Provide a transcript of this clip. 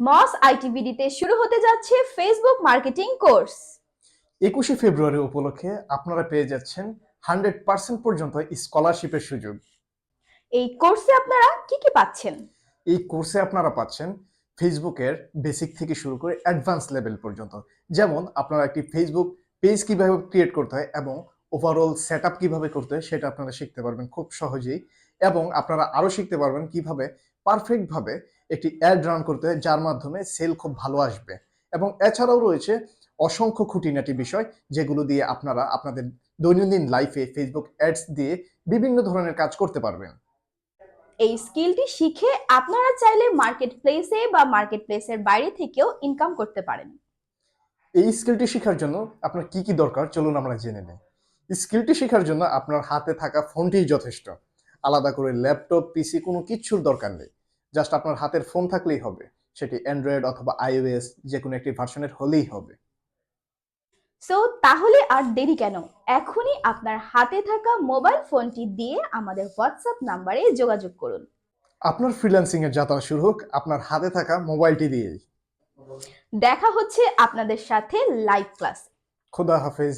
মস আইটিভিডিতে শুরু হতে যাচ্ছে ফেসবুক মার্কেটিং কোর্স। 21শে ফেব্রুয়ারি উপলক্ষে আপনারা পেয়ে যাচ্ছেন 100% পর্যন্ত স্কলারশিপের সুযোগ। এই কোর্সে আপনারা কি কি পাচ্ছেন? এই কোর্সে আপনারা পাচ্ছেন ফেসবুকের বেসিক থেকে শুরু করে অ্যাডভান্স লেভেল পর্যন্ত। যেমন আপনারা একটি ফেসবুক পেজ কিভাবে ক্রিয়েট করতে হয় এবং ওভারঅল সেটআপ কিভাবে করতে হয় সেটা আপনারা শিখতে পারবেন খুব সহজেই। এবং আপনারা আরও শিখতে পারবেন কিভাবে পারফেক্টভাবে একটি অ্যাড রান করতে হয় যার মাধ্যমে সেল খুব ভালো আসবে। এবং এছাড়াও রয়েছে অসংখ্য খুঁটিনাটি বিষয় যেগুলো দিয়ে আপনারা আপনাদের দৈনন্দিন লাইফে ফেসবুক অ্যাডস দিয়ে বিভিন্ন ধরনের কাজ করতে পারবেন। এই স্কিলটি শিখে আপনারা চাইলে মার্কেট প্লেসে বা মার্কেট প্লেসের বাইরে থেকেও ইনকাম করতে পারেন। এই স্কিলটি শেখার জন্য আপনার কি দরকার চলুন আমরা জেনে নিই। স্কিলটি শেখার জন্য আপনার হাতে থাকা ফোনটিই যথেষ্ট। আলাদা করে ল্যাপটপ, পিসি কোনো কিচ্ছুর দরকার নেই। জাস্ট আপনার হাতের ফোন থাকলেই হবে। সেটি অ্যান্ড্রয়েড অথবা iOS যেকোনো একটি ভার্সনের হলেই হবে। সো তাহলে আর দেরি কেন? এখনই আপনার হাতে থাকা মোবাইল ফোনটি দিয়ে আমাদের হোয়াটসঅ্যাপ নাম্বারে যোগাযোগ করুন। আপনার ফ্রিল্যান্সিং এর যাত্রা শুরু হোক আপনার হাতে থাকা মোবাইলটি দিয়েই। দেখা হচ্ছে আপনাদের সাথে লাইভ ক্লাস। খোদা হাফেজ।